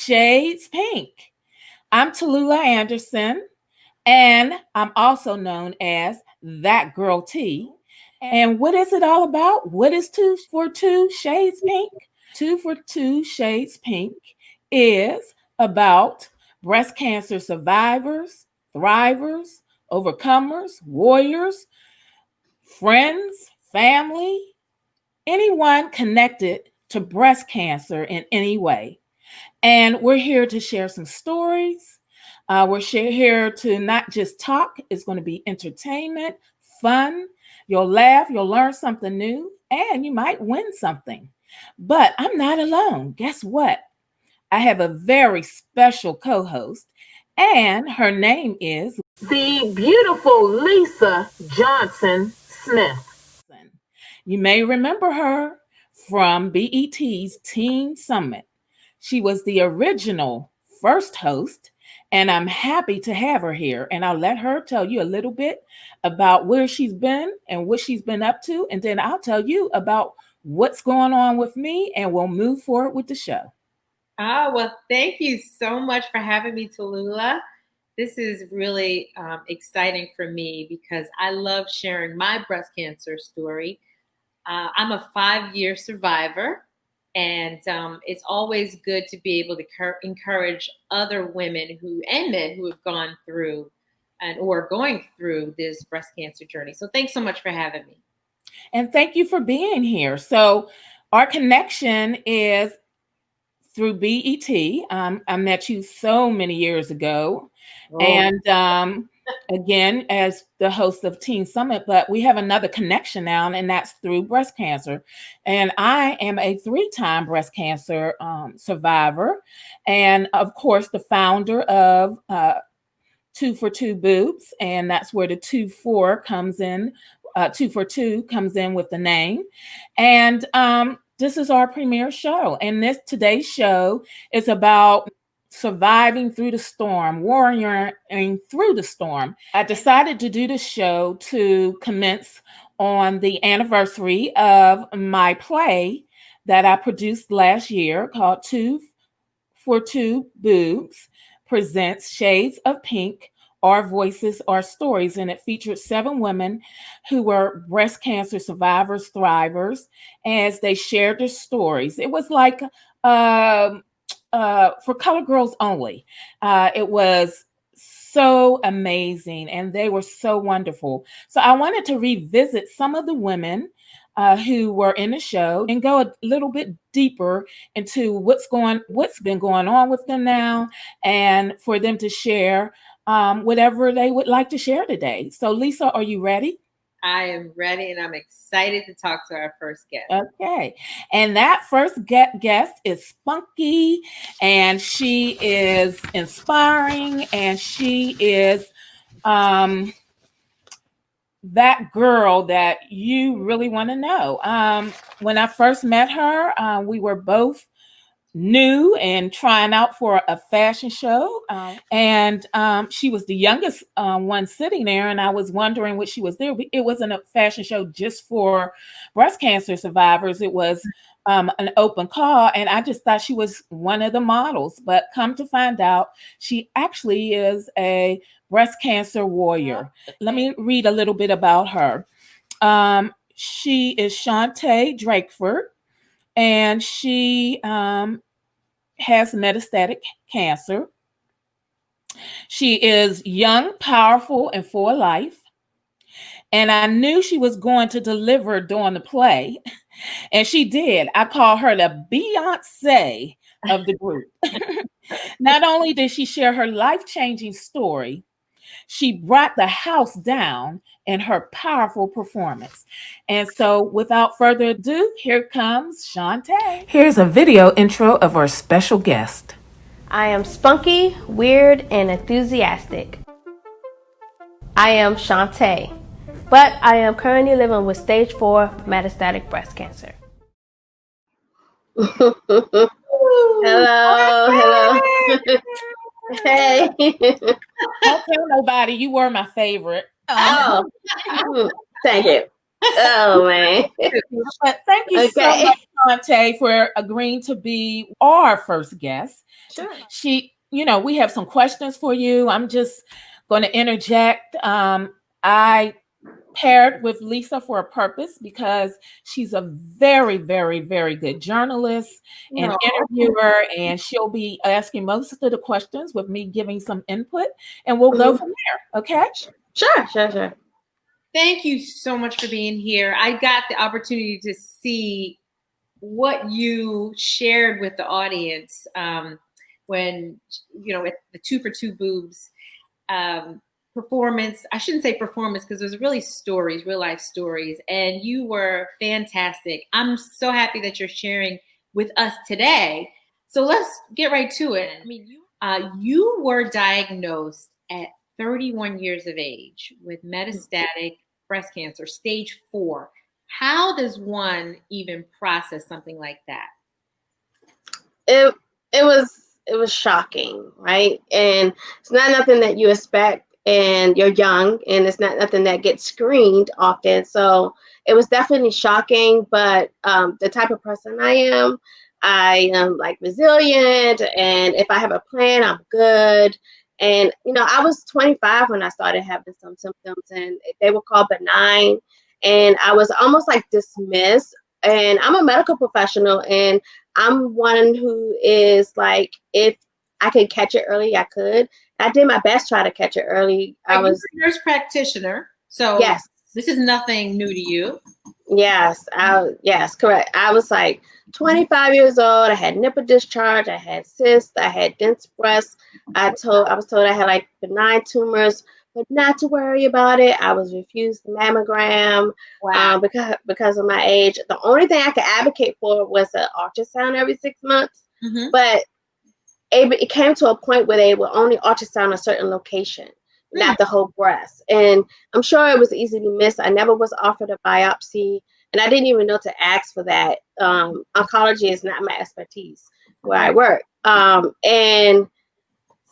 Shades Pink. I'm Tallulah Anderson, and I'm also known as That Girl T. And what is it all about? What is 2 for 2 Shades Pink? 2 for 2 Shades Pink is about breast cancer survivors, thrivers, overcomers, warriors, friends, family, anyone connected to breast cancer in any way. And we're here to share some stories. Here to not just talk, it's going to be entertainment, fun. You'll laugh, you'll learn something new, and you might win something. But I'm not alone. Guess what? I have a very special co host, and her name is the beautiful Lisa Johnson Smith. You may remember her from BET's Teen Summit. She was the original first host, and I'm happy to have her here. And I'll let her tell you a little bit about where she's been and what she's been up to. And then I'll tell you about what's going on with me, and we'll move forward with the show. Oh, well, thank you so much for having me, Tallulah. This is really exciting for me because I love sharing my breast cancer story. I'm a 5-year survivor, and it's always good to be able to encourage other women and men who have gone through or are going through this breast cancer journey. So thanks so much for having me. And thank you for being here. So our connection is through BET. I met you so many years ago. Oh. And again, as the host of Teen Summit, but we have another connection now, and that's through breast cancer. And I am a 3-time breast cancer survivor. And of course, the founder of 2 for 2 Boobs. And that's where the 2-4 comes in. 2 for 2 comes in with the name. And this is our premiere show. And today's show is about surviving through the storm, warrioring through the storm. I decided to do the show to commence on the anniversary of my play that I produced last year called 2 for 2 Boobs presents Shades of Pink, Our Voices, Our Stories. And it featured 7 women who were breast cancer survivors, thrivers, as they shared their stories. It was like for Color Girls only. It was so amazing, and they were so wonderful. So I wanted to revisit some of the women who were in the show and go a little bit deeper into what's been going on with them now, and for them to share whatever they would like to share today. So Lisa, are you ready? I am ready, and I'm excited to talk to our first guest. Okay. And that first guest is Spunky, and she is inspiring, and she is that girl that you really want to know. When I first met her, we were both new and trying out for a fashion show. And she was the youngest one sitting there. And I was wondering what she was there. It wasn't a fashion show just for breast cancer survivors. It was an open call. And I just thought she was one of the models. But come to find out, she actually is a breast cancer warrior. Let me read a little bit about her. She is Shantae Drakeford, and she has metastatic cancer. She is young, powerful, and full of life. And I knew she was going to deliver during the play. And she did. I call her the Beyonce of the group. Not only did she share her life-changing story, she brought the house down in her powerful performance. And so without further ado, here comes Shantae. Here's a video intro of our special guest. I am spunky, weird, and enthusiastic. I am Shantae, but I am currently living with stage 4 metastatic breast cancer. Hello. Hey. Don't tell nobody, you were my favorite. Oh, thank you. Oh man. But thank you so Okay. much, Conte, for agreeing to be our first guest. Sure. We have some questions for you. I'm just going to interject. I paired with Lisa for a purpose because she's a very, very, very good journalist and No. interviewer, and she'll be asking most of the questions with me giving some input, and we'll go from there. Okay? Sure. Thank you so much for being here. I got the opportunity to see what you shared with the audience when, at the 2 for 2 Boobs performance. I shouldn't say performance because it was really stories, real life stories, and you were fantastic. I'm so happy that you're sharing with us today. So let's get right to it. I mean, you were diagnosed at 31 years of age with metastatic breast cancer, stage 4. How does one even process something like that? It was shocking, right? And it's not nothing that you expect, and you're young, and it's not nothing that gets screened often. So it was definitely shocking, but the type of person I am like resilient, and if I have a plan, I'm good. And I was 25 when I started having some symptoms, and they were called benign, and I was almost like dismissed. And I'm a medical professional, and I'm one who is like, if I could catch it early, I could. I did my best try to catch it early. I was You're a nurse practitioner, so yes, this is nothing new to you. yes, correct. I was like 25 years old. I had nipple discharge. I had cysts. I had dense breasts. I was told I had like benign tumors, but not to worry about it. I was refused the mammogram. Wow. Because of my age. The only thing I could advocate for was an ultrasound every 6 months. Mm-hmm. But it came to a point where they would only ultrasound a certain location, not the whole breast. And I'm sure it was easily missed. I never was offered a biopsy, and I didn't even know to ask for that. Oncology is not my expertise where I work. And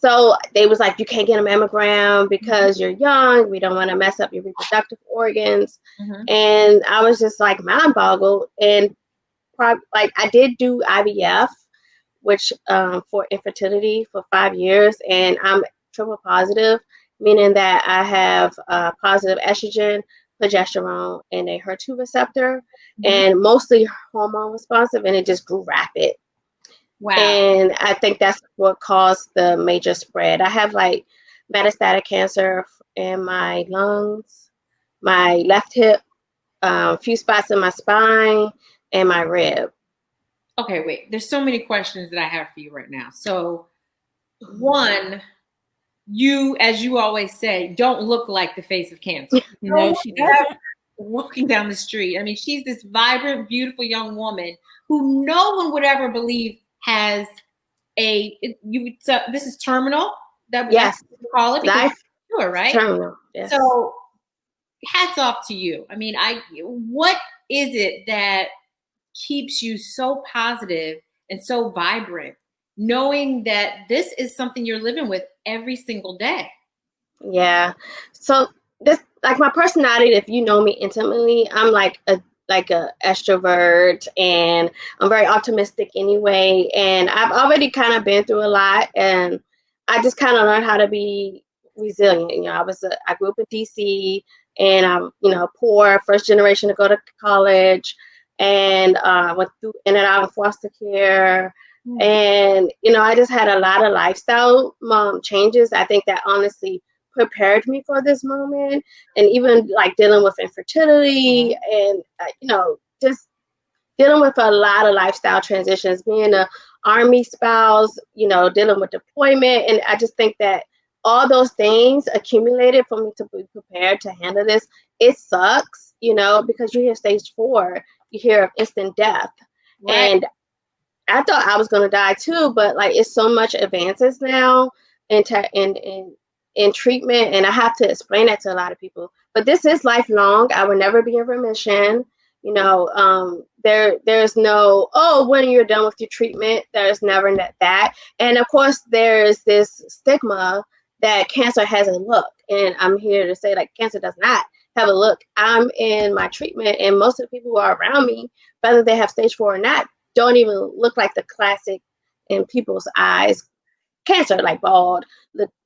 so they was like, you can't get a mammogram because you're young. We don't want to mess up your reproductive organs. Mm-hmm. And I was just like mind boggled. And I did do IVF, which for infertility for 5 years, and I'm triple positive, meaning that I have positive estrogen, progesterone, and a HER2 receptor, and mostly hormone responsive, and it just grew rapid. Wow. And I think that's what caused the major spread. I have like metastatic cancer in my lungs, my left hip, a few spots in my spine, and my rib. Okay, wait. There's so many questions that I have for you right now. So, one, you, as you always say, don't look like the face of cancer. No, she doesn't. Walking down the street. I mean, she's this vibrant, beautiful young woman who no one would ever believe has this is terminal. Yes. That's what you call it. Life. Sure, right? Terminal. Yes. So, hats off to you. I mean, what is it that keeps you so positive and so vibrant, knowing that this is something you're living with every single day? Yeah. So this, like my personality, if you know me intimately, I'm like a extrovert, and I'm very optimistic anyway. And I've already kind of been through a lot, and I just kind of learned how to be resilient. I grew up in DC, and I'm poor, first generation to go to college, and went through in and out of foster care. And I just had a lot of lifestyle changes. I think that honestly prepared me for this moment, and even like dealing with infertility, and just dealing with a lot of lifestyle transitions, being a army spouse, dealing with deployment. And I just think that all those things accumulated for me to be prepared to handle this. It sucks, because you hear stage 4, you hear of instant death. Right. And I thought I was going to die too, but like it's so much advances now in treatment, and I have to explain that to a lot of people. But this is lifelong. I will never be in remission. There's no, when you're done with your treatment, there's never that. And of course, there's this stigma that cancer has a look, and I'm here to say like cancer does not have a look. I'm in my treatment, and most of the people who are around me, whether they have stage 4 or not, don't even look like the classic in people's eyes cancer, like bald,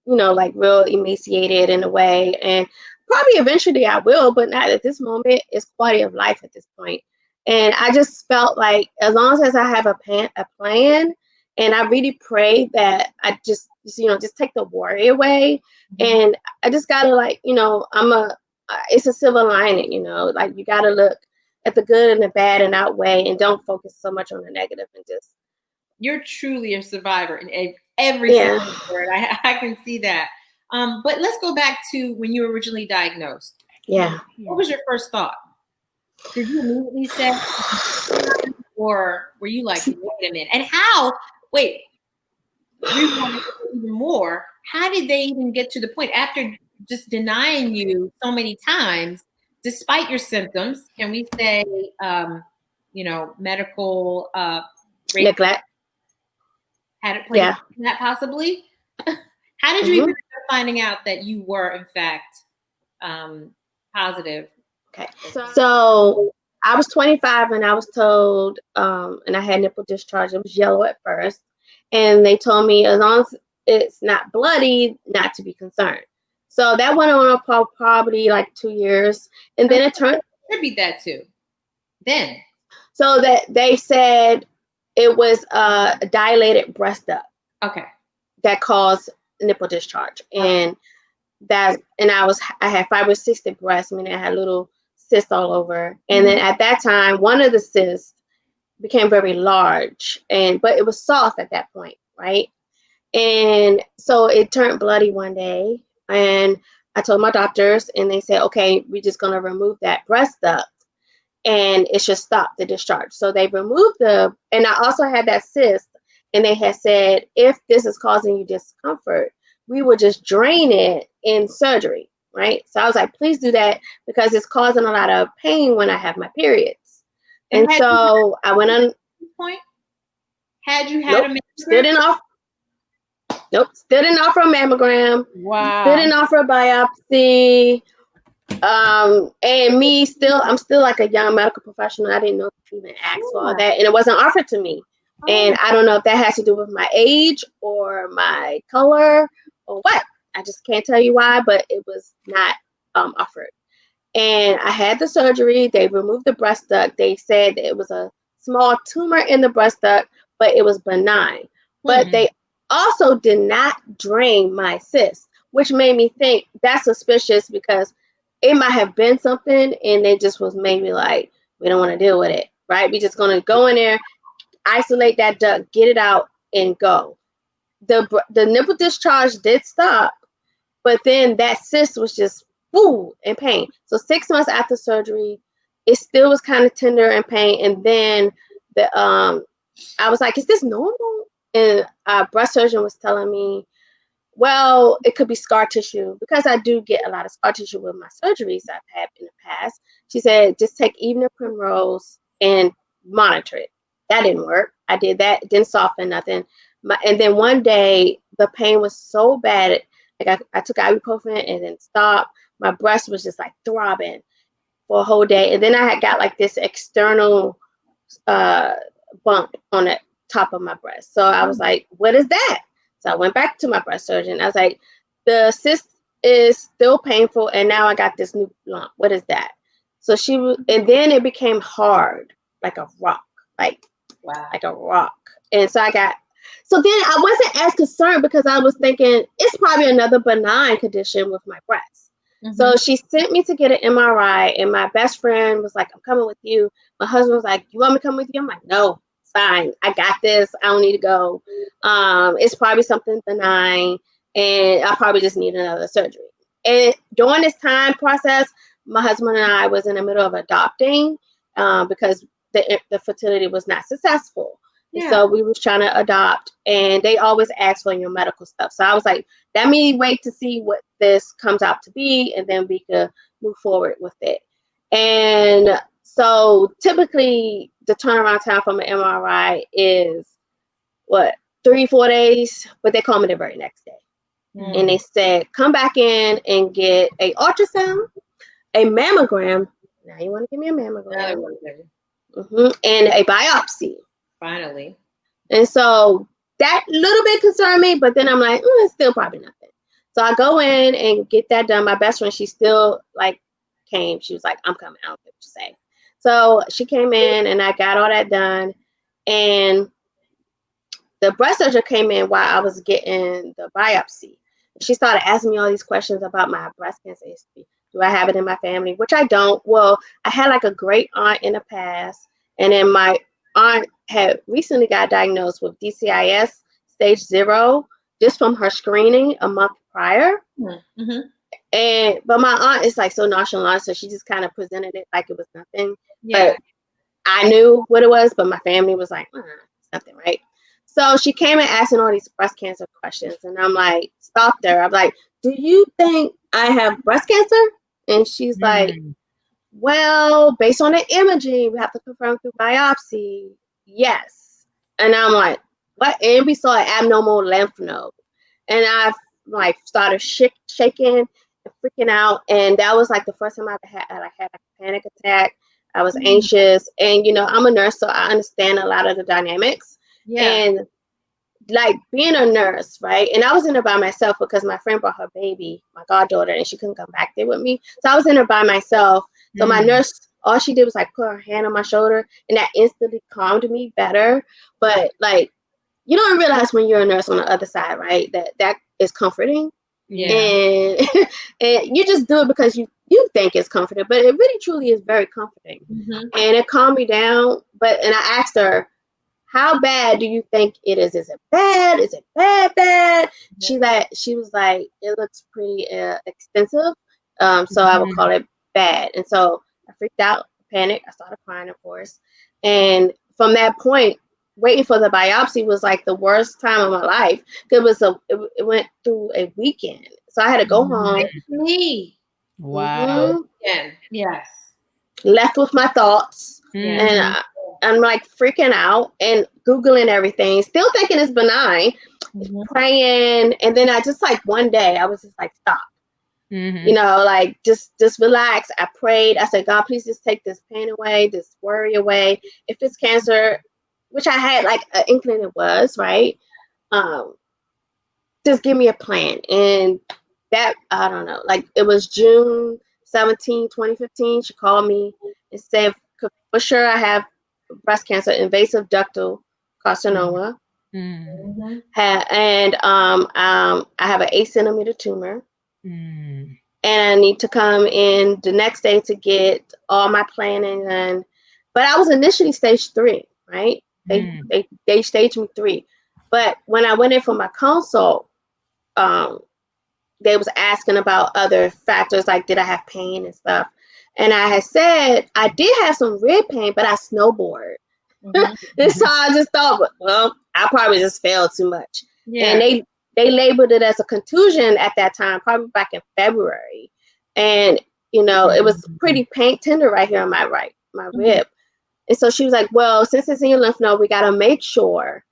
like real emaciated in a way. And probably eventually I will, but not at this moment. It's quality of life at this point. And I just felt like as long as I have a plan, and I really pray that I just take the worry away. And I just gotta it's a silver lining, like you gotta look at the good and the bad and outweigh, and don't focus so much on the negative, and just. You're truly a survivor in every Yeah. single word. I can see that. But let's go back to when you were originally diagnosed. Yeah. What was your first thought? Did you immediately say, or were you like, wait a minute? And wait, rewind even more, how did they even get to the point after just denying you so many times, despite your symptoms? Can we say, medical Neglect? Had it played in that possibly? How did you even end up finding out that you were, in fact, positive? Okay. So I was 25 and I was told, and I had nipple discharge. It was yellow at first. And they told me as long as it's not bloody, not to be concerned. So that went on for probably like 2 years. And then it turned. Attribute that to then. So that they said it was a dilated breast duct. Okay. That caused nipple discharge. And I had fibrous cystic breast, meaning I had little cysts all over. And then at that time, one of the cysts became very large, but it was soft at that point, right? And so it turned bloody one day, and I told my doctors, and they said, okay, we're just going to remove that breast duct, and it should stop the discharge. So they removed and I also had that cyst, and they had said, if this is causing you discomfort, we will just drain it in surgery, right? So I was like, please do that, because it's causing a lot of pain when I have my periods. And so I went on. Point? Had you had a mammogram? Still didn't offer a mammogram. Wow. Still didn't offer a biopsy. And I'm still like a young medical professional. I didn't know to even ask for all that, and it wasn't offered to me. And I don't know if that has to do with my age or my color or what. I just can't tell you why, but it was not offered. And I had the surgery. They removed the breast duct. They said that it was a small tumor in the breast duct, but it was benign. But they also did not drain my cyst, which made me think that's suspicious, because it might have been something and they just was maybe like, we don't want to deal with it, right? We're just going to go in there, isolate that duct, get it out, and go. The nipple discharge did stop, but then that cyst was just in pain. So 6 months after surgery, it still was kind of tender and pain. And then I was like, is this normal? And our breast surgeon was telling me, well, it could be scar tissue, because I do get a lot of scar tissue with my surgeries I've had in the past. She said, just take evening primrose and monitor it. That didn't work. I did that. It didn't soften nothing. And then one day, the pain was so bad. Like I took ibuprofen and then stopped. My breast was just like throbbing for a whole day. And then I had got like this external bump on the top of my breast. So I was like, what is that? So I went back to my breast surgeon. I was like, the cyst is still painful, and now I got this new lump. What is that? So and then it became hard, like a rock, like a rock. And so then I wasn't as concerned, because I was thinking it's probably another benign condition with my breast. So she sent me to get an MRI, and my best friend was like, I'm coming with you. My husband was like, you want me to come with you? I'm like, no, it's fine. I got this. I don't need to go. It's probably something benign, and I probably just need another surgery. And during this time process, my husband and I was in the middle of adopting, because the fertility was not successful. Yeah. So we was trying to adopt, and they always ask for your medical stuff. So I was like, let me wait to see what this comes out to be, and then we could move forward with it. And so typically the turnaround time from an MRI is 3-4 days, but they call me the very next day. And they said, come back in and get a ultrasound, a mammogram. Now you want to give me a mammogram. And a biopsy. Finally. And so that little bit concerned me, but then I'm like, it's still probably nothing. So I go in and get that done. My best friend, she still like came. She was like, I'm coming. I don't care what you say. So she came in and I got all that done. And the breast surgeon came in while I was getting the biopsy. She started asking me all these questions about my breast cancer history. Do I have it in my family? Which I don't. Well, I had like a great aunt in the past, and then my aunt had recently got diagnosed with DCIS stage 0 just from her screening a month prior. Mm-hmm. But my aunt is like so nonchalant, so she just kind of presented it like it was nothing. Yeah. But I knew what it was, but my family was like, it's nothing, right? So she came and asking all these breast cancer questions, and I'm like, stopped her. I'm like, do you think I have breast cancer? And she's like, well, based on the imaging, we have to confirm through biopsy. Yes. And I'm like, what? And we saw an abnormal lymph node. And I like started shaking and freaking out. And that was like the first time I had like a panic attack. I was anxious. And, I'm a nurse, so I understand a lot of the dynamics. Yeah. And like being a nurse, right? And I was in there by myself because my friend brought her baby, my goddaughter, and she couldn't come back there with me. So I was in there by myself. So my nurse, all she did was like put her hand on my shoulder, and that instantly calmed me better. But like, you don't realize when you're a nurse on the other side, right? That is comforting. Yeah. And and you just do it because you think it's comforting, but it really truly is very comforting. And it calmed me down. And I asked her, how bad do you think it is? Is it bad? Is it bad? Yeah. She was like, it looks pretty extensive. So I would call it bad. And so I freaked out, panicked. I started crying, of course. And from that point, waiting for the biopsy was like the worst time of my life. It went through a weekend. So I had to go home. Me. Wow. Yes. Left with my thoughts. And I'm like freaking out and Googling everything, still thinking it's benign, praying. And then I just like one day I was just like, stop, like just relax. I prayed. I said, God, please just take this pain away, this worry away. If it's cancer, which I had like an inkling it was, right? Just give me a plan. And that, I don't know, like it was June 17, 2015. She called me and said, for sure I have breast cancer, invasive ductal carcinoma. And I have an 8-centimeter tumor. And I need to come in the next day to get all my planning done. But I was initially stage 3, right? They staged me 3. But when I went in for my consult, they was asking about other factors, like did I have pain and stuff. And I had said I did have some rib pain, but I snowboard. And so I just thought, well, I probably just failed too much. And they labeled it as a contusion at that time, probably back in February. And it was pretty pain tender right here on my rib. And so she was like, well, since it's in your lymph node, we got to make sure,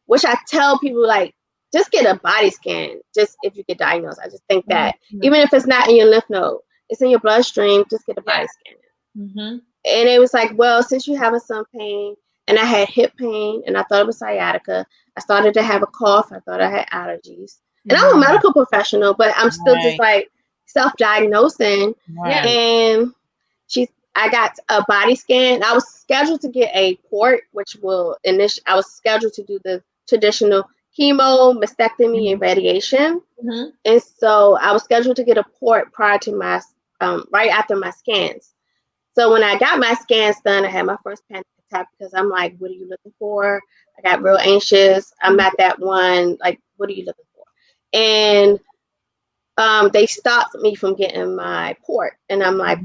which I tell people, like, just get a body scan, just if you get diagnosed. I just think that even if it's not in your lymph node, it's in your bloodstream, just get a body scan. And it was like, well, since you're having some pain, and I had hip pain, and I thought it was sciatica, I started to have a cough, I thought I had allergies. And I'm a medical professional, but I'm still just like self-diagnosing. And I got a body scan. I was scheduled to get a port, which I was scheduled to do the traditional chemo, mastectomy, and radiation. And so I was scheduled to get a port prior to my, right after my scans. So when I got my scans done, I had my first panic attack because I'm like, what are you looking for? I got real anxious. I'm at that one, like, what are you looking for? And they stopped me from getting my port. And I'm like,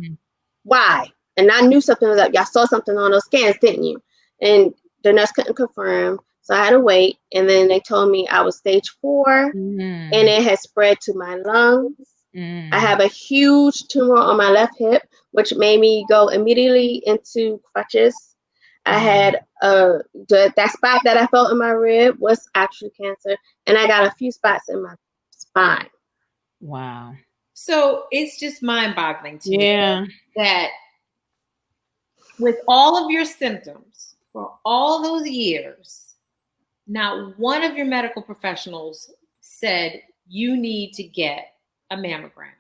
why? And I knew something was up. Y'all saw something on those scans, didn't you? And the nurse couldn't confirm. So I had to wait. And then they told me I was stage 4 and it had spread to my lungs. I have a huge tumor on my left hip, which made me go immediately into crutches. I had that spot that I felt in my rib was actually cancer. And I got a few spots in my spine. Wow. So it's just mind-boggling to me Yeah. that with all of your symptoms for all those years, not one of your medical professionals said you need to get a mammogram.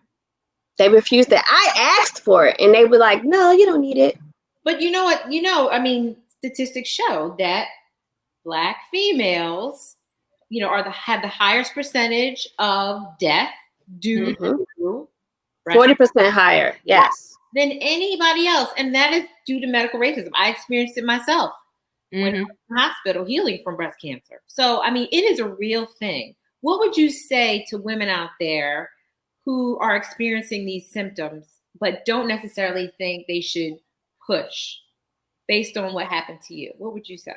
They refused it. I asked for it, and they were like, "No, you don't need it." But you know what? I mean, statistics show that Black females, have the highest percentage of death due to breast 40% higher. Yes. than anybody else, and that is due to medical racism. I experienced it myself when I was in the hospital healing from breast cancer. So, I mean, it is a real thing. What would you say to women out there who are experiencing these symptoms but don't necessarily think they should push based on what happened to you? What would you say?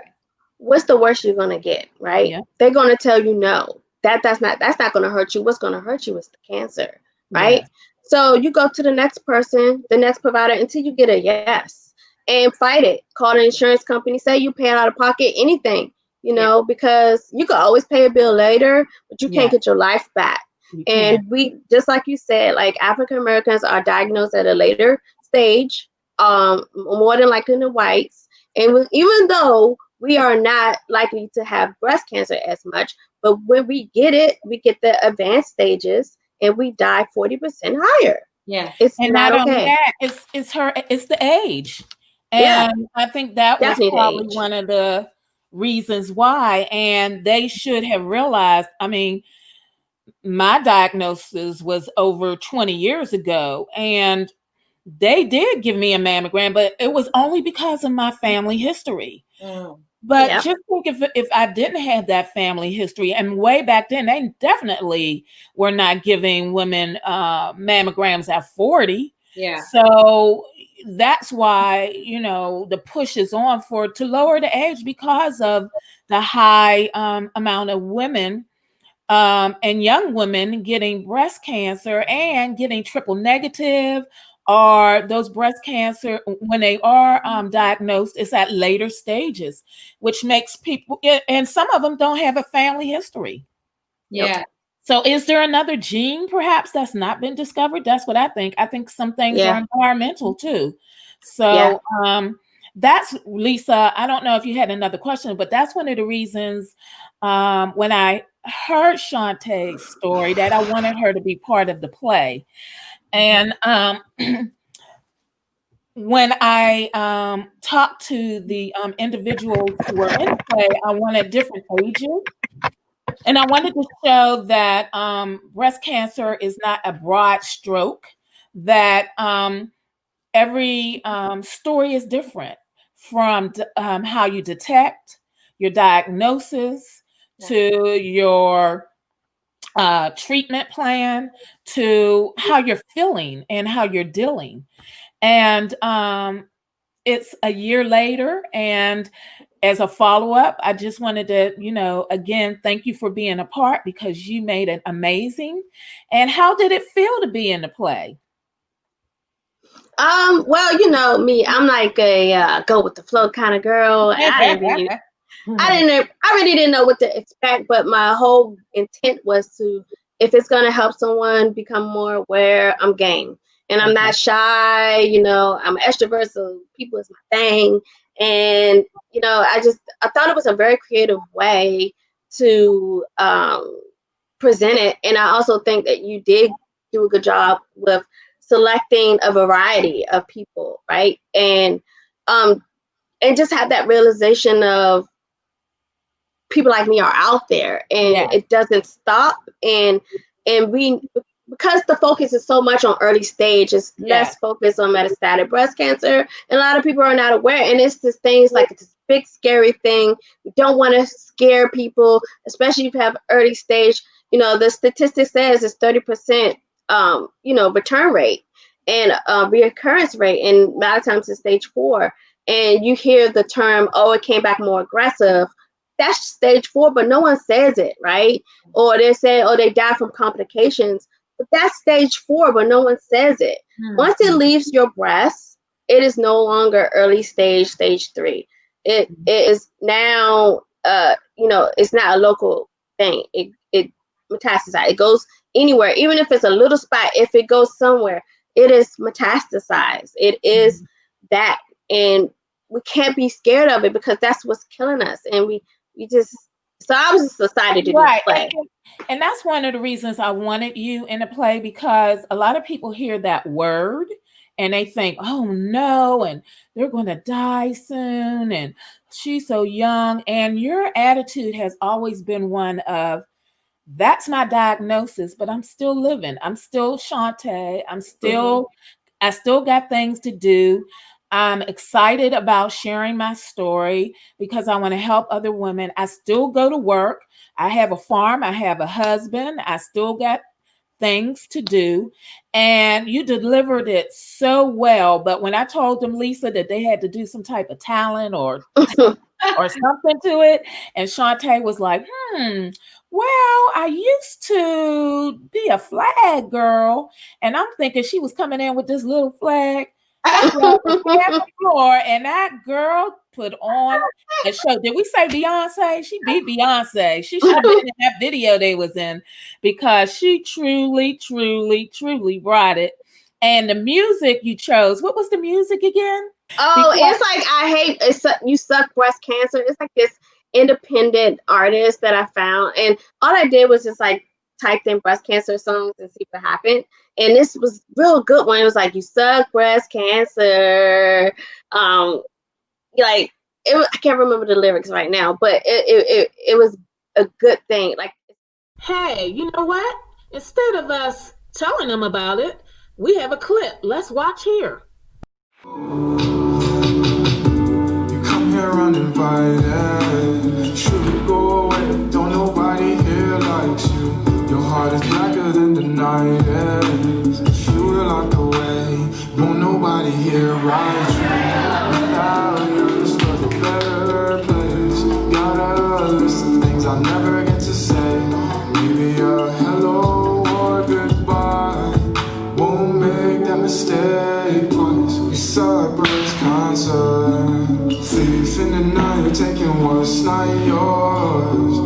What's the worst you're gonna get, right? Yeah. They're gonna tell you no. That's not gonna hurt you. What's gonna hurt you is the cancer, right? Yeah. So you go to the next person, the next provider, until you get a yes, and fight it. Call the insurance company, say you pay out of pocket, anything, because you can always pay a bill later, but you can't Yeah. get your life back. You And can. we, just like you said, like African Americans are diagnosed at a later stage, more than likely than whites. And even though we are not likely to have breast cancer as much, but when we get it, we get the advanced stages and we die 40% higher. Yeah. It's And not not only okay. that, it's the age. Yeah, And I think that was definitely the probably age. one of the reasons why. And they should have realized, I mean, my diagnosis was over 20 years ago, and they did give me a mammogram, but it was only because of my family history. But Yeah. just think, if I didn't have that family history, and way back then, they definitely were not giving women mammograms at 40. Yeah. So that's why, the push is on to lower the age, because of the high amount of women and young women getting breast cancer and getting triple negative, or those breast cancer, when they are diagnosed, it's at later stages, which makes people, and some of them don't have a family history. Yeah. So is there another gene perhaps that's not been discovered? That's what I think. I think some things are Yeah. environmental too. Yeah. So that's, Lisa, I don't know if you had another question, but that's one of the reasons when I heard Shantae's story that I wanted her to be part of the play. And when I talked to the individuals who were in the play, I wanted different ages. And I wanted to show that breast cancer is not a broad stroke, that every story is different, from how you detect, your diagnosis, to your treatment plan, to how you're feeling and how you're dealing. And it's a year later, and as a follow-up, I just wanted to, again, thank you for being a part, because you made it amazing. And how did it feel to be in the play? Well, me, I'm like a go with the flow kind of girl. I really didn't know what to expect, but my whole intent was to, if it's gonna help someone become more aware, I'm game. And I'm not shy, I'm an extrovert, so people is my thing. And I thought it was a very creative way to present it. And I also think that you did do a good job with selecting a variety of people, right? And just have that realization of people like me are out there, and it doesn't stop. And we, because the focus is so much on early stage, it's less focus on metastatic breast cancer, and a lot of people are not aware. And it's just things like this big scary thing. We don't want to scare people, especially if you have early stage. The statistic says it's 30% return rate and reoccurrence rate, and a lot of times it's stage 4. And you hear the term, oh, it came back more aggressive. That's stage 4, but no one says it, right? Or they say, oh, they died from complications, but that's stage 4, but no one says it. Once it leaves your breast, it is no longer early stage 3. It is now, it's not a local thing. It metastasized. It goes anywhere, even if it's a little spot. If it goes somewhere, it is metastasized. It is that, and we can't be scared of it because that's what's killing us. And we just. So I was just excited to do Right. the play. And that's one of the reasons I wanted you in a play, because a lot of people hear that word and they think, oh no, and they're going to die soon, and she's so young. And your attitude has always been one of, that's my diagnosis, but I'm still living. I'm still Shantae. I still got things to do. I'm excited about sharing my story because I want to help other women. I still go to work. I have a farm. I have a husband. I still got things to do. And you delivered it so well. But when I told them, Lisa, that they had to do some type of talent or something to it, and Shantae was like, well, I used to be a flag girl. And I'm thinking she was coming in with this little flag. She grabbed the floor, and that girl put on a show. Did we say Beyonce? She beat Beyonce. She should have been in that video they was in, because she truly, truly, truly brought it. And the music you chose, what was the music again? Oh, it's like, I hate You Suck Breast Cancer. It's like this independent artist that I found, and all I did was just like typed in breast cancer songs and see what happened. And this was real good one. It was like, you suck breast cancer. Like I can't remember the lyrics right now, but it was a good thing. Like, hey, you know what? Instead of us telling them about it, we have a clip. Let's watch here. You come here uninvited. Should we go away? Don't nobody here likes you. Your heart is blacker than the night is. If you were locked away, won't nobody here write you. Without you, this was a better place. Got a list of things I'll never get to say. Maybe a hello or goodbye. Won't make that mistake twice. We suck breast cancer. Thief in the night, taking what's not yours.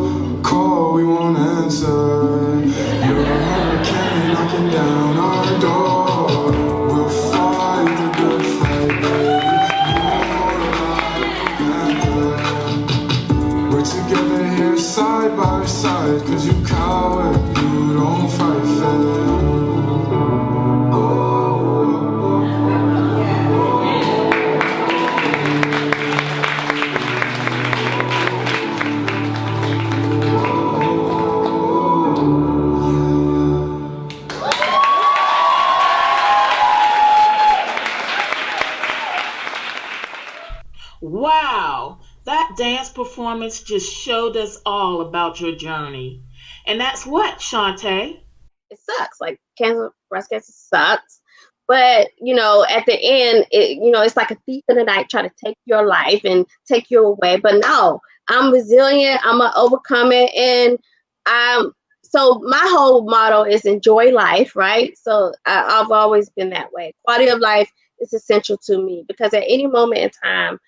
Call, we won't answer. You're a hurricane knocking down our door. We'll fight the good fight, baby. We're together here side by side. Cause you coward, you don't fight fair. Wow, that dance performance just showed us all about your journey. And that's what, Shantae? it sucks. Like, breast cancer sucks. But at the end, it's like a thief in the night trying to take your life and take you away. But no, I'm resilient. I'm gonna overcome it, and so my whole motto is enjoy life, right? So I've always been that way. Quality of life is essential to me because at any moment in time,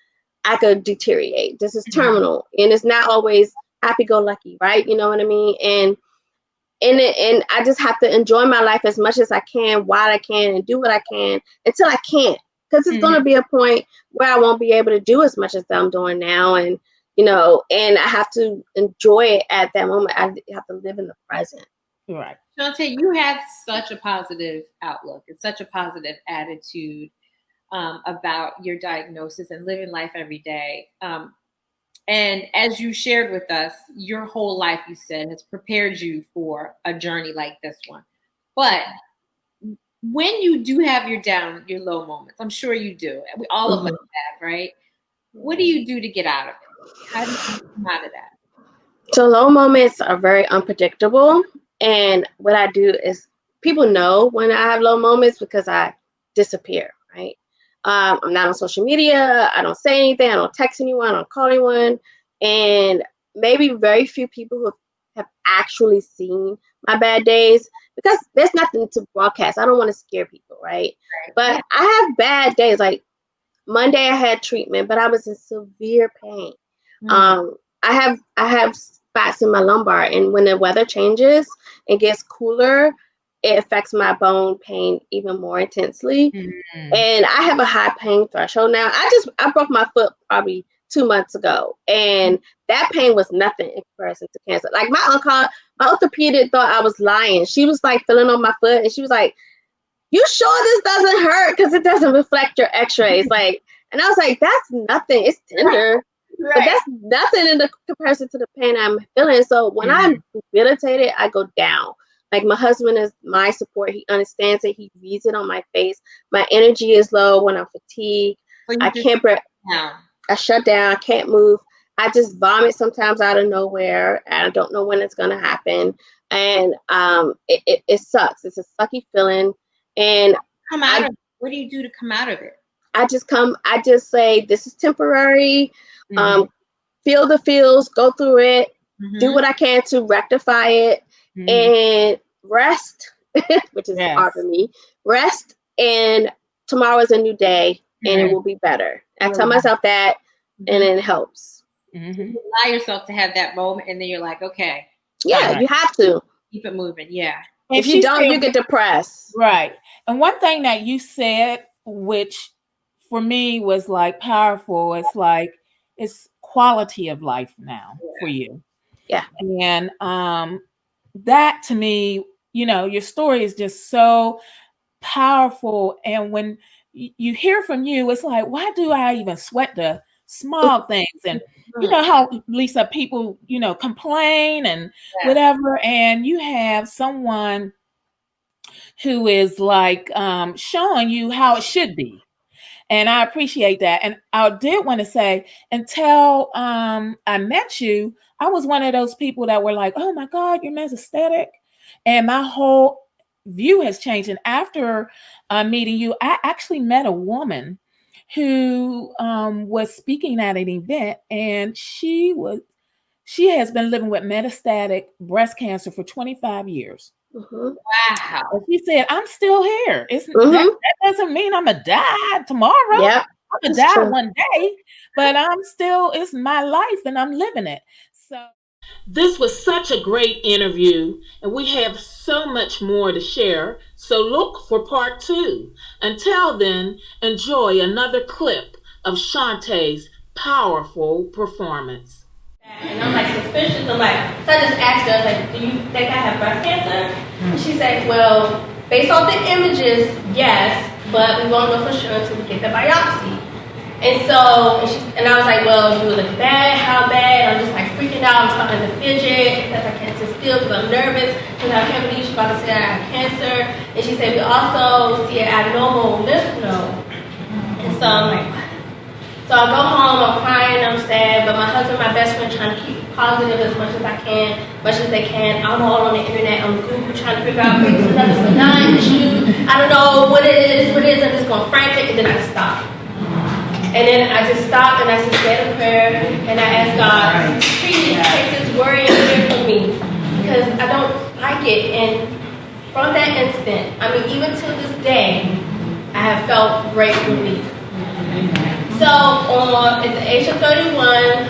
I could deteriorate. This is terminal, and it's not always happy-go-lucky, right? You know what I mean? And I just have to enjoy my life as much as I can while I can and do what I can until I can't, because it's going to be a point where I won't be able to do as much as I'm doing now, and and I have to enjoy it at that moment. I have to live in the present. Right. Shantae, you have such a positive outlook and such a positive attitude about your diagnosis and living life every day. And as you shared with us, your whole life, you said, has prepared you for a journey like this one. But when you do have your low moments, I'm sure you do. All of us have, right? What do you do to get out of it? How do you come out of that? So low moments are very unpredictable. And what I do is, people know when I have low moments because I disappear, right? I'm not on social media. I don't say anything. I don't text anyone. I don't call anyone. And maybe very few people who have actually seen my bad days, because there's nothing to broadcast. I don't want to scare people, right? But I have bad days. Like Monday I had treatment, but I was in severe pain. I have spots in my lumbar. And when the weather changes and gets cooler, it affects my bone pain even more intensely. Mm-hmm. And I have a high pain threshold now. I broke my foot probably 2 months ago, and that pain was nothing in comparison to cancer. Like my orthopedic thought I was lying. She was like feeling on my foot, and she was like, "You sure this doesn't hurt? Because it doesn't reflect your X-rays." Like, and I was like, "That's nothing. It's tender." Right. But that's nothing in the comparison to the pain I'm feeling. So when I'm debilitated, I go down. Like my husband is my support. He understands it. He reads it on my face. My energy is low when I'm fatigued. I can't breathe. I shut down. I can't move. I just vomit sometimes out of nowhere. I don't know when it's gonna happen, and it sucks. It's a sucky feeling. And what do you do to come out of it? I just say this is temporary. Feel the feels, go through it, do what I can to rectify it, and rest, which is hard for me. Rest, and tomorrow is a new day, and it will be better. I tell myself that, and it helps. You allow yourself to have that moment, and then you're like, okay. Yeah, you have to. Keep it moving, yeah. And if you don't, you get depressed. Right. And one thing that you said, which for me was like powerful, it's like it's quality of life now for you. Yeah. And that to me, your story is just so powerful. And when you hear from you, it's like, why do I even sweat the small things? And you know how, Lisa, people, complain and whatever, and you have someone who is like showing you how it should be. And I appreciate that. And I did want to say, until I met you, I was one of those people that were like, oh my God, you're metastatic. And my whole view has changed. And after meeting you, I actually met a woman who was speaking at an event, and she has been living with metastatic breast cancer for 25 years. Wow. And she said, I'm still here. That doesn't mean I'm going to die tomorrow. Yeah, I'm going to die one day, but it's my life and I'm living it. So this was such a great interview, and we have so much more to share. So look for part 2. Until then, enjoy another clip of Shantae's powerful performance. And I'm like suspicious. So I just asked her, I was like, do you think I have breast cancer? And she said, well, based off the images, yes, but we won't know for sure until we get the biopsy. And so, and I was like, well, do it look bad? How bad? I'm just like freaking out. I'm starting to fidget because I can't sit still because I'm nervous because I can't believe she's about to say I have cancer. And she said, we also see an abnormal lymph node. And so I'm like, so I go home, I'm crying, I'm sad, but my husband, my best friend, trying to keep it positive as much as I can, much as they can. I'm all on the internet, on Google, trying to figure out, maybe it's another benign issue. I don't know what it is, I'm just going frantic, and then I stop. And then I just stopped, and I just said a prayer, and I asked God, please take this worry away from me, because I don't like it. And from that instant, even to this day, I have felt great relief. So at the age of 31,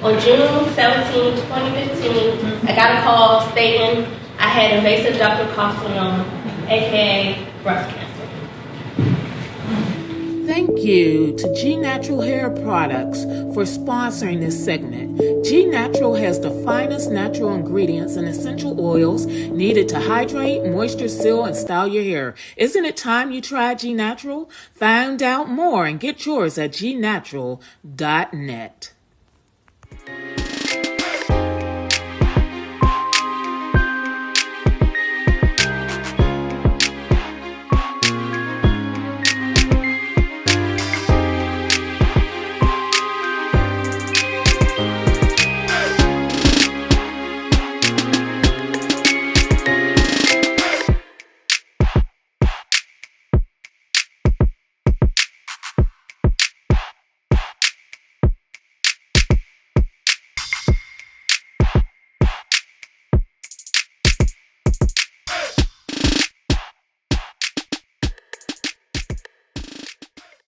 on June 17, 2015, I got a call stating I had invasive ductal carcinoma, aka breast cancer. Thank you to G Natural Hair Products for sponsoring this segment. G Natural has the finest natural ingredients and essential oils needed to hydrate, moisture seal, and style your hair. Isn't it time you tried G Natural? Find out more and get yours at gnatural.net.